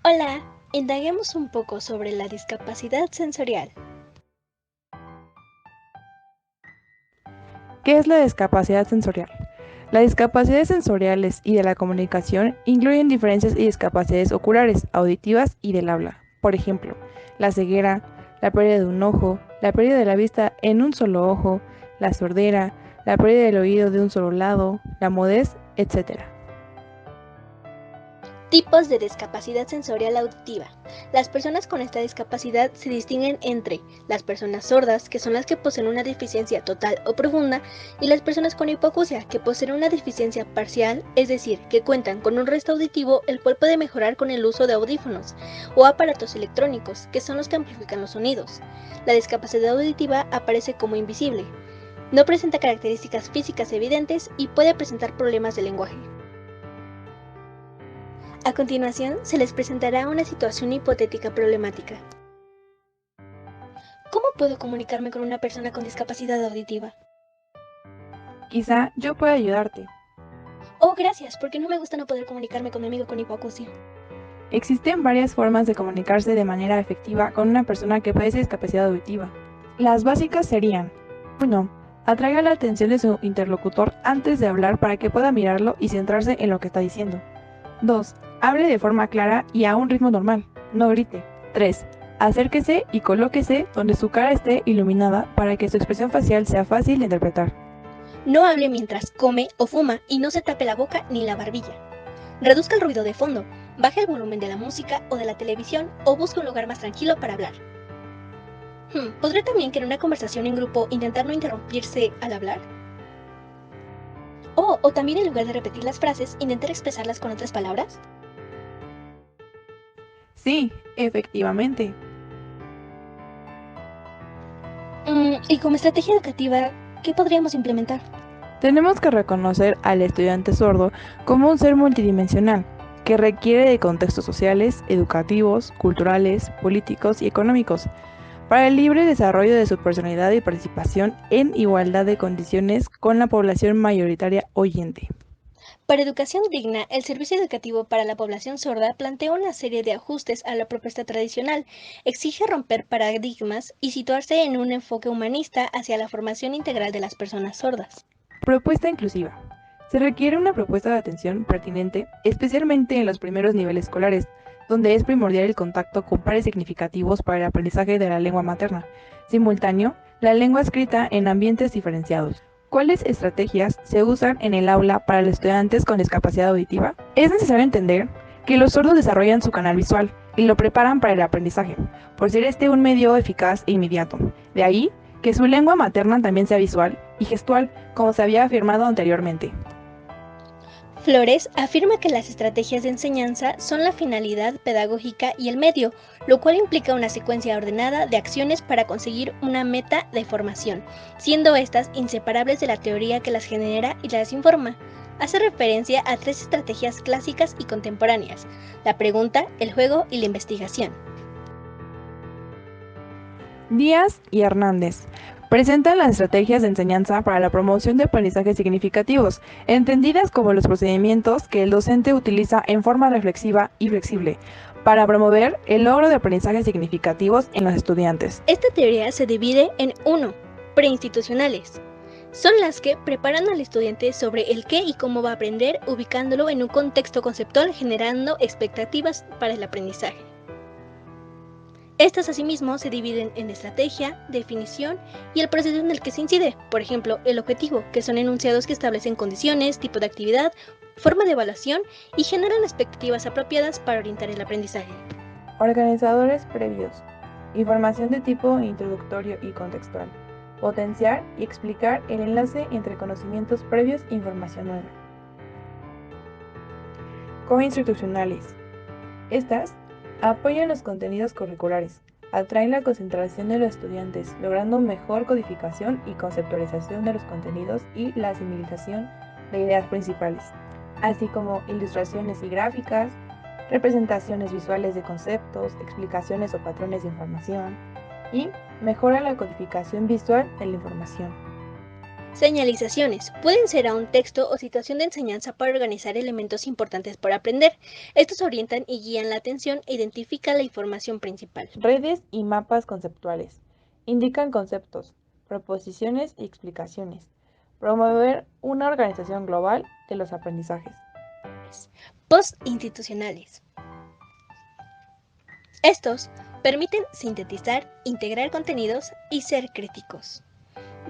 Hola, indaguemos un poco sobre la discapacidad sensorial. ¿Qué es la discapacidad sensorial? Las discapacidades sensoriales y de la comunicación incluyen diferencias y discapacidades oculares, auditivas y del habla. Por ejemplo, la ceguera, la pérdida de un ojo, la pérdida de la vista en un solo ojo, la sordera, la pérdida del oído de un solo lado, la mudez, etc. Tipos de discapacidad sensorial auditiva. Las personas con esta discapacidad se distinguen entre las personas sordas, que son las que poseen una deficiencia total o profunda, y las personas con hipoacusia, que poseen una deficiencia parcial, es decir, que cuentan con un resto auditivo el cual puede mejorar con el uso de audífonos o aparatos electrónicos, que son los que amplifican los sonidos. La discapacidad auditiva aparece como invisible. No presenta características físicas evidentes y puede presentar problemas de lenguaje. A continuación, se les presentará una situación hipotética problemática. ¿Cómo puedo comunicarme con una persona con discapacidad auditiva? Quizá yo pueda ayudarte. Oh, gracias, porque no me gusta no poder comunicarme con mi amigo con hipoacusia. Existen varias formas de comunicarse de manera efectiva con una persona que padece discapacidad auditiva. Las básicas serían: 1. Atraiga la atención de su interlocutor antes de hablar para que pueda mirarlo y centrarse en lo que está diciendo. 2. Hable de forma clara y a un ritmo normal, no grite. 3. Acérquese y colóquese donde su cara esté iluminada para que su expresión facial sea fácil de interpretar. No hable mientras come o fuma y no se tape la boca ni la barbilla. Reduzca el ruido de fondo, baje el volumen de la música o de la televisión o busque un lugar más tranquilo para hablar. ¿Podré también que en una conversación en grupo intentar no interrumpirse al hablar? O también en lugar de repetir las frases, intentar expresarlas con otras palabras. Sí, efectivamente. Y como estrategia educativa, ¿qué podríamos implementar? Tenemos que reconocer al estudiante sordo como un ser multidimensional, que requiere de contextos sociales, educativos, culturales, políticos y económicos, para el libre desarrollo de su personalidad y participación en igualdad de condiciones con la población mayoritaria oyente. Para Educación Digna, el Servicio Educativo para la Población Sorda plantea una serie de ajustes a la propuesta tradicional, exige romper paradigmas y situarse en un enfoque humanista hacia la formación integral de las personas sordas. Propuesta inclusiva. Se requiere una propuesta de atención pertinente, especialmente en los primeros niveles escolares, donde es primordial el contacto con pares significativos para el aprendizaje de la lengua materna. Simultáneo, la lengua escrita en ambientes diferenciados. ¿Cuáles estrategias se usan en el aula para los estudiantes con discapacidad auditiva? Es necesario entender que los sordos desarrollan su canal visual y lo preparan para el aprendizaje, por ser este un medio eficaz e inmediato. De ahí que su lengua materna también sea visual y gestual, como se había afirmado anteriormente. Flores afirma que las estrategias de enseñanza son la finalidad pedagógica y el medio, lo cual implica una secuencia ordenada de acciones para conseguir una meta de formación, siendo estas inseparables de la teoría que las genera y las informa. Hace referencia a tres estrategias clásicas y contemporáneas: la pregunta, el juego y la investigación. Díaz y Hernández presentan las estrategias de enseñanza para la promoción de aprendizajes significativos, entendidas como los procedimientos que el docente utiliza en forma reflexiva y flexible para promover el logro de aprendizajes significativos en los estudiantes. Esta teoría se divide en 1. Preinstitucionales. Son las que preparan al estudiante sobre el qué y cómo va a aprender, ubicándolo en un contexto conceptual, generando expectativas para el aprendizaje. Estas asimismo se dividen en estrategia, definición y el proceso en el que se incide, por ejemplo, el objetivo, que son enunciados que establecen condiciones, tipo de actividad, forma de evaluación y generan expectativas apropiadas para orientar el aprendizaje. Organizadores previos. Información de tipo introductorio y contextual. Potenciar y explicar el enlace entre conocimientos previos e información nueva. Coinstruccionales. Estas apoyan los contenidos curriculares, atraen la concentración de los estudiantes, logrando mejor codificación y conceptualización de los contenidos y la asimilización de ideas principales, así como ilustraciones y gráficas, representaciones visuales de conceptos, explicaciones o patrones de información, y mejora la codificación visual de la información. Señalizaciones. Pueden ser a un texto o situación de enseñanza para organizar elementos importantes por aprender. Estos orientan y guían la atención e identifican la información principal. Redes y mapas conceptuales. Indican conceptos, proposiciones y explicaciones. Promover una organización global de los aprendizajes. Post-institucionales. Estos permiten sintetizar, integrar contenidos y ser críticos.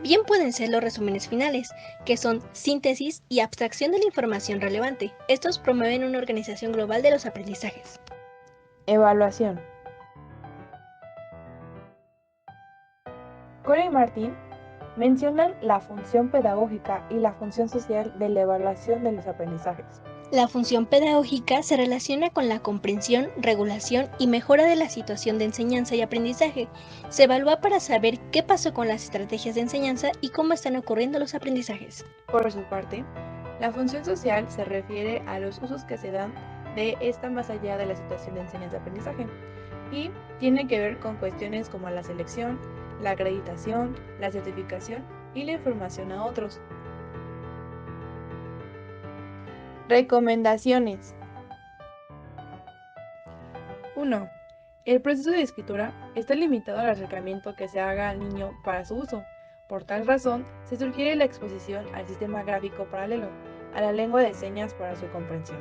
Bien pueden ser los resúmenes finales, que son síntesis y abstracción de la información relevante. Estos promueven una organización global de los aprendizajes. Evaluación. Cora y Martin mencionan la función pedagógica y la función social de la evaluación de los aprendizajes. La función pedagógica se relaciona con la comprensión, regulación y mejora de la situación de enseñanza y aprendizaje. Se evalúa para saber qué pasó con las estrategias de enseñanza y cómo están ocurriendo los aprendizajes. Por su parte, la función social se refiere a los usos que se dan de esta más allá de la situación de enseñanza-aprendizaje y tiene que ver con cuestiones como la selección, la acreditación, la certificación y la información a otros. Recomendaciones. 1. El proceso de escritura está limitado al acercamiento que se haga al niño para su uso. Por tal razón, se sugiere la exposición al sistema gráfico paralelo, a la lengua de señas para su comprensión.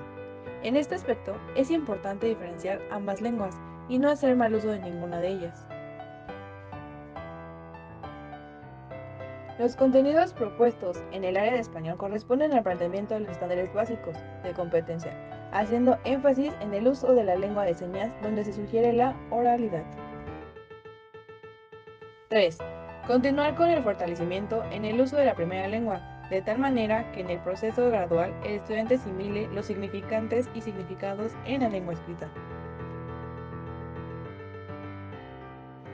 En este aspecto, es importante diferenciar ambas lenguas y no hacer mal uso de ninguna de ellas. Los contenidos propuestos en el área de español corresponden al planteamiento de los estándares básicos de competencia, haciendo énfasis en el uso de la lengua de señas donde se sugiere la oralidad. 3. Continuar con el fortalecimiento en el uso de la primera lengua, de tal manera que en el proceso gradual el estudiante asimile los significantes y significados en la lengua escrita.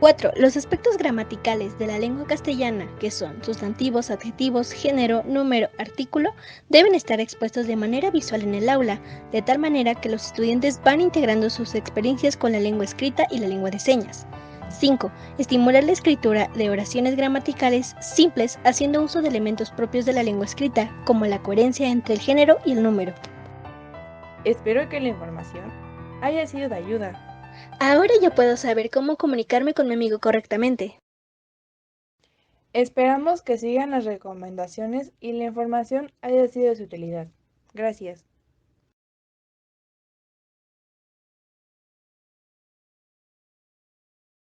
4. Los aspectos gramaticales de la lengua castellana, que son sustantivos, adjetivos, género, número, artículo, deben estar expuestos de manera visual en el aula, de tal manera que los estudiantes van integrando sus experiencias con la lengua escrita y la lengua de señas. 5. Estimular la escritura de oraciones gramaticales simples haciendo uso de elementos propios de la lengua escrita, como la coherencia entre el género y el número. Espero que la información haya sido de ayuda. Ahora yo puedo saber cómo comunicarme con mi amigo correctamente. Esperamos que sigan las recomendaciones y la información haya sido de su utilidad. Gracias.